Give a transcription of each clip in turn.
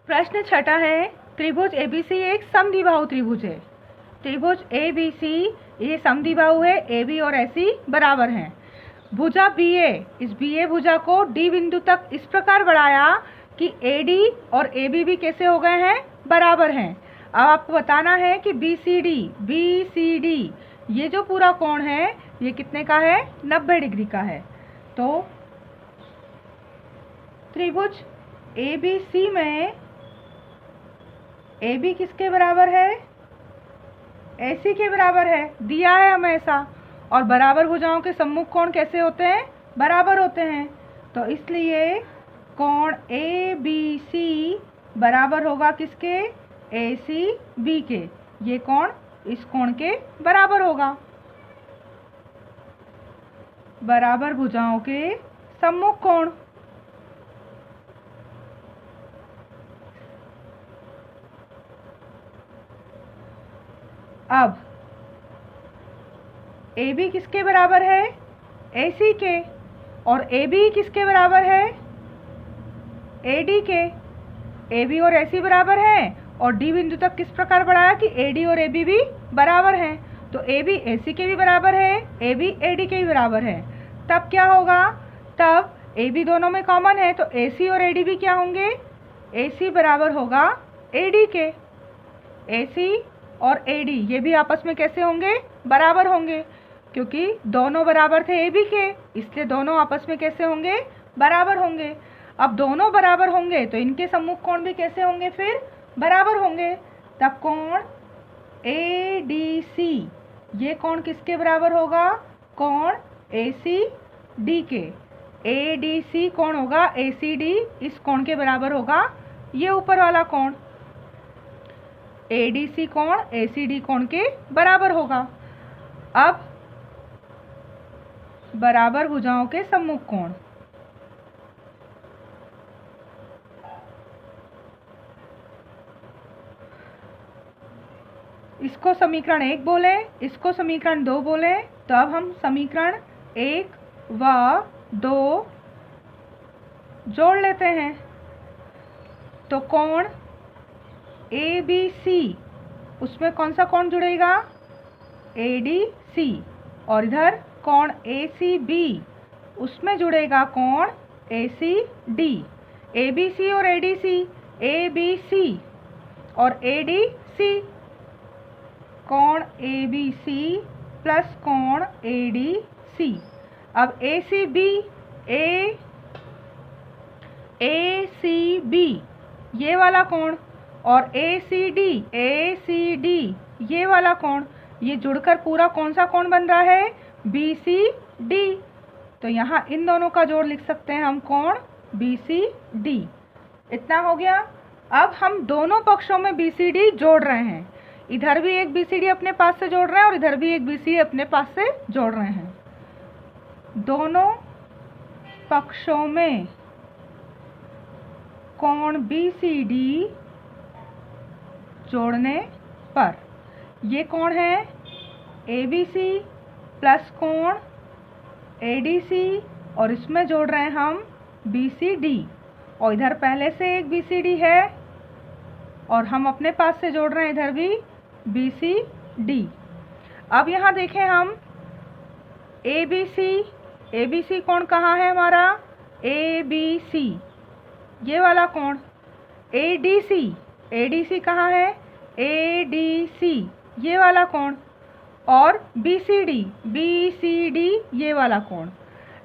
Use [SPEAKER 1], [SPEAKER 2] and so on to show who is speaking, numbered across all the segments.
[SPEAKER 1] प्रश्न छठा है, त्रिभुज एबीसी एक समद्विबाहु त्रिभुज है। त्रिभुज एबीसी ये समद्विबाहु है, एबी और एसी बराबर हैं। भुजा बीए, इस बीए भुजा को डी बिंदु तक इस प्रकार बढ़ाया कि एडी और एबी भी कैसे हो गए हैं, बराबर हैं। अब आपको बताना है कि बीसीडी ये जो पूरा कोण है ये कितने का है, 90 डिग्री का है। तो त्रिभुज एबीसी में ए बी किसके बराबर है, एसी के बराबर है, दिया है हमें ऐसा। और बराबर भुजाओं के सम्मुख कोण कैसे होते हैं, बराबर होते हैं। तो इसलिए कोण ए बी सी बराबर होगा किसके, ए सी बी के। ये कोण इस कोण के बराबर होगा, बराबर भुजाओं के सम्मुख कोण। अब ए बी किसके बराबर है, ए सी के, और ए बी किसके बराबर है, ए डी के। ए बी और ए सी बराबर हैं और डी बिंदु तक किस प्रकार बढ़ाया कि ए डी और ए बी भी बराबर हैं। तो ए बी ए सी के भी बराबर है, ए बी ए डी के भी बराबर है। तब क्या होगा, तब ए बी दोनों में कॉमन है, तो ए सी और ए डी भी क्या होंगे, ए सी बराबर होगा ए डी के। ए सी और ए डी ये भी आपस में कैसे होंगे, बराबर होंगे, क्योंकि दोनों बराबर थे ए बी के, इसलिए दोनों आपस में कैसे होंगे, बराबर होंगे। अब दोनों बराबर होंगे तो इनके सम्मुख कोण भी कैसे होंगे, फिर बराबर होंगे। तब कोण ए डी सी ये कोण किसके बराबर होगा, कोण ए सी डी के। ए डी सी कोण होगा ए सी डी इस कोण के बराबर होगा, ये ऊपर वाला कोण ए डी सी कोण ए सी डी कोण के बराबर होगा। अब बराबर भुजाओं के सम्मुख कोण, इसको समीकरण 1 बोले, इसको समीकरण 2 बोले। तो अब हम समीकरण 1 व 2 जोड़ लेते हैं। तो कोण ए बी सी उसमें कौन सा कोण जुड़ेगा, ए डी सी, और इधर कोण ए सी बी उसमें जुड़ेगा कोण ए सी डी। ए बी सी और ए डी सी, ए बी सी और ए डी सी, कोण ए बी सी प्लस कोण ए डी सी। अब ए सी बी ए सी बी ये वाला कोण और ए सी डी ये वाला कोण, ये जुड़कर पूरा कौन सा कोण बन रहा है, बी सी डी। तो यहाँ इन दोनों का जोड़ लिख सकते हैं हम, कोण बी सी डी। इतना हो गया। अब हम दोनों पक्षों में बी सी डी जोड़ रहे हैं, इधर भी एक बी सी डी अपने पास से जोड़ रहे हैं और इधर भी एक बी सी डी अपने पास से जोड़ रहे हैं। दोनों पक्षों में कोण बी सी डी जोड़ने पर ये कोण है ए बी सी प्लस कोण ए डी सी, और इसमें जोड़ रहे हैं हम बी सी डी, और इधर पहले से एक बी सी डी है और हम अपने पास से जोड़ रहे हैं इधर भी बी सी डी। अब यहाँ देखें हम ए बी सी कोण कहाँ है हमारा, ए बी सी ये वाला कोण। ए डी सी कहाँ है, ए डी सी ये वाला कोण। और बी सी डी ये वाला कोण।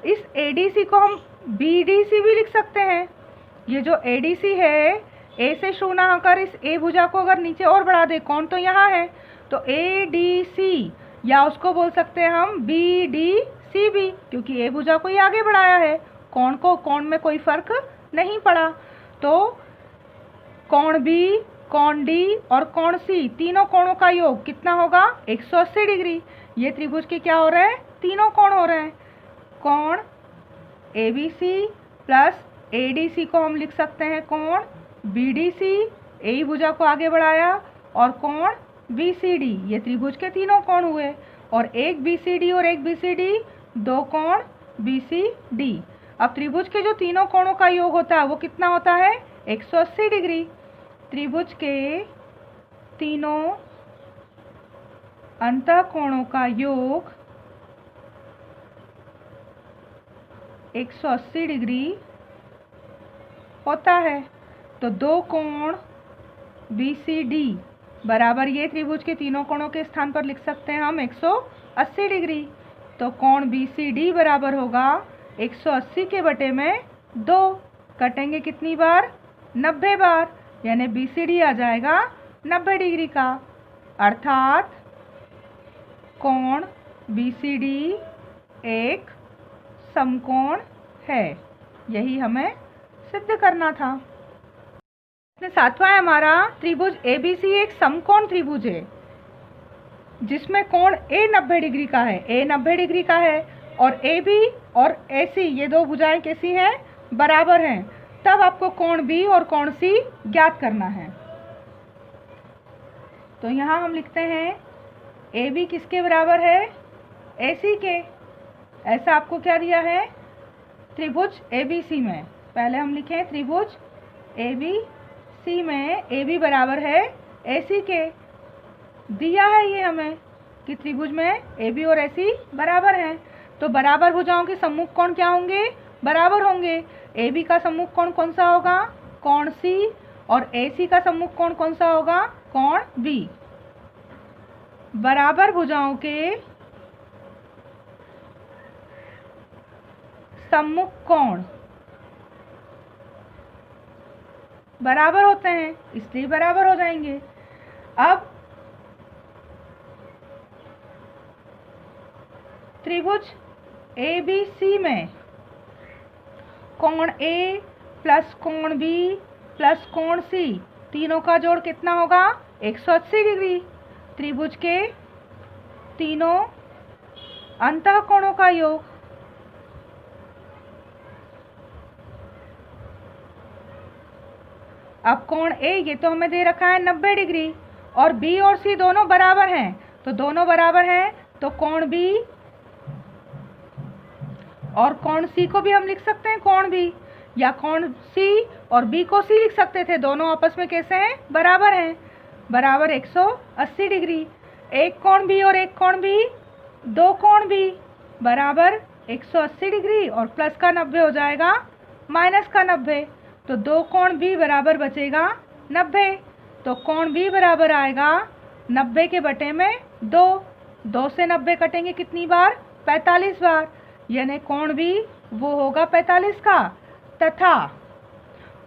[SPEAKER 1] इस ए डी सी को हम बी डी सी भी लिख सकते हैं। ये जो ए डी सी है, ए से शुरू ना होकर इस ए भुजा को अगर नीचे और बढ़ा दे, कोण तो यहाँ है, तो ए डी सी, या उसको बोल सकते हैं हम बी डी सी भी, क्योंकि ए भुजा को ही आगे बढ़ाया है, कोण में कोई फर्क नहीं पड़ा। तो कोण बी, कोण डी और कोण सी तीनों कोणों का योग कितना होगा, 180 डिग्री। ये त्रिभुज के क्या हो रहे हैं, तीनों कोण हो रहे हैं। कोण A B C plus A D C को हम लिख सकते हैं कोण बी डी सी, ए भुजा को आगे बढ़ाया, और कोण बी सी डी, ये त्रिभुज के तीनों कोण हुए। और एक बी सी डी और एक बी सी डी, दो कोण बी सी डी। अब त्रिभुज के जो तीनों कोणों का योग होता है वो कितना होता है, 180 डिग्री। त्रिभुज के तीनों अंतःकोणों का योग 180 डिग्री होता है। तो दो कोण BCD बराबर, ये त्रिभुज के तीनों कोणों के स्थान पर लिख सकते हैं हम 180 डिग्री। तो कोण BCD बराबर होगा 180 के बटे में 2, कटेंगे कितनी बार? 90 बार, यानी BCD आ जाएगा 90 डिग्री का। अर्थात कोण BCD एक समकोण है। यही हमें सिद्ध करना था। सातवां है हमारा, त्रिभुज ABC एक समकोण त्रिभुज है जिसमें कोण A 90 डिग्री का है, A 90 डिग्री का है और AB और AC ये दो भुजाएं कैसी हैं? बराबर हैं। तब आपको कोण B और कोण C ज्ञात करना है। तो यहाँ हम लिखते हैं AB किसके बराबर है? AC के। ऐसा आपको क्या दिया है? त्रिभुज ABC में। पहले हम लिखें त्रिभुज ABC में AB बराबर है AC के। दिया है ये हमें कि त्रिभुज में AB और AC बराबर हैं। तो बराबर भुजाओं के सम्मुख कोण क्या होंगे? बराबर होंगे। AB का सम्मुख कोण कौन सा होगा? कोण C। और AC का सम्मुख कोण कौन सा होगा? कोण B। बराबर भुजाओं के सम्मुख कोण बराबर होते हैं, इसलिए बराबर हो जाएंगे। अब त्रिभुज ABC में कोण A प्लस कोण B प्लस कोण C तीनों का जोड़ कितना होगा? 180 डिग्री। त्रिभुज के तीनों अंतःकोणों का योग अब कोण A ये तो हमें दे रखा है 90 डिग्री और B और C दोनों बराबर हैं। तो दोनों बराबर हैं तो कोण B और कोण C को भी हम लिख सकते हैं कोण B, या कोण C और B को C लिख सकते थे। दोनों आपस में कैसे हैं? बराबर हैं। बराबर 180 डिग्री। एक कोण B और एक कोण B, दो कोण B बराबर 180 डिग्री और प्लस का 90 हो जाएगा माइनस का 90। तो दो कोण B बराबर बचेगा 90। तो कोण B बराबर आएगा 90 के बटे में 2। 2 से 90 कटेंगे कितनी बार? 45 बार, यानी कोण B वो होगा 45 का। तथा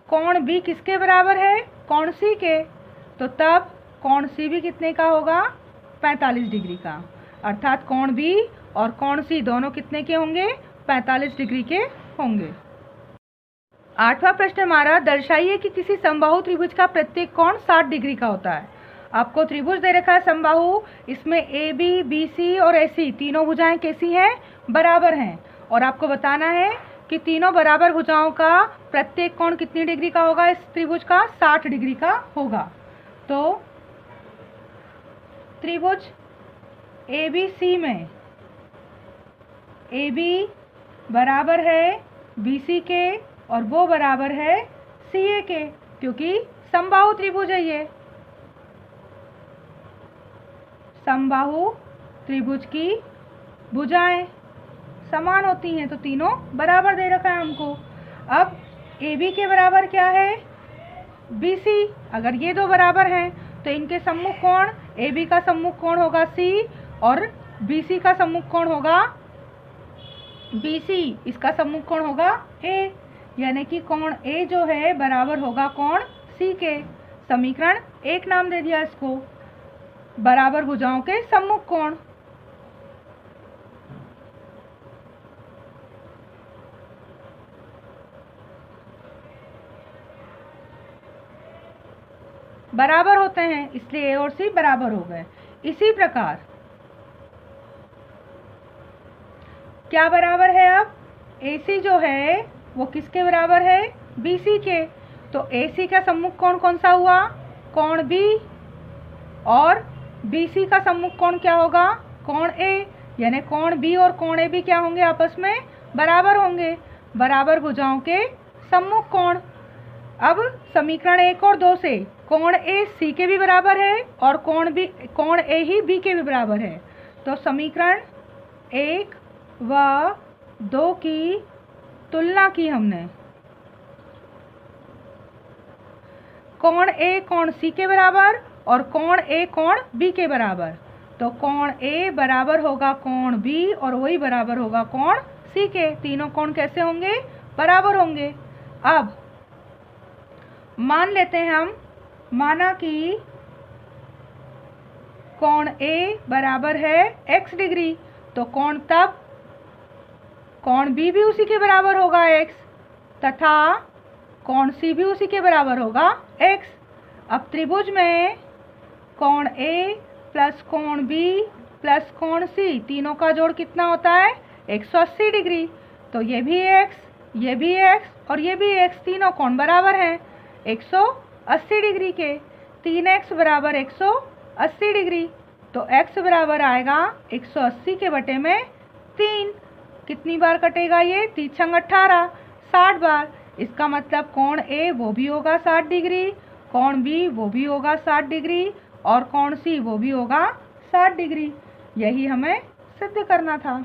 [SPEAKER 1] कोण B किसके बराबर है? कोण C के। तो तब कोण C भी कितने का होगा? 45 डिग्री का। अर्थात कोण B और कोण C दोनों कितने के होंगे? 45 डिग्री के होंगे। आठवां प्रश्न हमारा, दर्शाइए कि किसी समबाहु त्रिभुज का प्रत्येक कोण 60 डिग्री का होता है। आपको त्रिभुज दे रखा है समबाहु, इसमें AB, BC और AC तीनों भुजाएं कैसी हैं? बराबर हैं। और आपको बताना है कि तीनों बराबर भुजाओं का प्रत्येक कोण कितनी डिग्री का होगा? इस त्रिभुज का 60 डिग्री का होगा। तो त्रिभुज ABC में AB बराबर है BC के और वो बराबर है CA के, क्योंकि समबाहु त्रिभुज है ये। समबाहु त्रिभुज की भुजाएं समान होती हैं, तो तीनों बराबर दे रखा है हमको। अब AB के बराबर क्या है? BC। अगर ये दो बराबर हैं तो इनके सम्मुख कोण, AB का सम्मुख कोण होगा C और BC का सम्मुख कोण होगा BC। इसका सम्मुख कोण होगा A, यानी कि कोण A जो है बराबर होगा कोण C के। समीकरण 1 नाम दे दिया इसको, बराबर भुजाओं के सम्मुख कोण। बराबर होते हैं, इसलिए A और C बराबर हो गए। इसी प्रकार क्या बराबर है? अब AC जो है वो किसके बराबर है? BC के। तो AC का सम्मुख कोण कौन सा हुआ? कोण B। और BC का सम्मुख कोण क्या होगा? कोण A। यानी कोण B और कोण A भी क्या होंगे? आपस में बराबर होंगे। बराबर भुजाओं के सम्मुख कोण। अब समीकरण 1 और 2 से कोण ए सी के भी बराबर है और कोण ए ही बी के भी बराबर है। तो समीकरण 1 व 2 की तुलना की हमने। कोण ए कोण सी के बराबर और कोण ए कोण बी के बराबर। तो कोण ए बराबर होगा कोण बी और वही बराबर होगा कोण सी के। तीनों कोण कैसे होंगे? बराबर होंगे। अब मान लेते हैं हम, माना कि कोण ए बराबर है x डिग्री, तो तब कोण बी भी उसी के बराबर होगा x, तथा कोण सी भी उसी के बराबर होगा x। अब त्रिभुज में कोण ए प्लस कोण बी प्लस कोण सी तीनों का जोड़ कितना होता है? 180 डिग्री। तो ये भी x, ये भी x और ये भी x, तीनों कोण बराबर हैं 180 डिग्री के। 3x बराबर 180 डिग्री। तो x बराबर आएगा 180 के बटे में 3। कितनी बार कटेगा ये? 3 छंग 18, 60 बार। इसका मतलब कोण ए वो भी होगा 60 डिग्री, कोण बी वो भी होगा 60 डिग्री और कोण सी वो भी होगा 60 डिग्री। यही हमें सिद्ध करना था।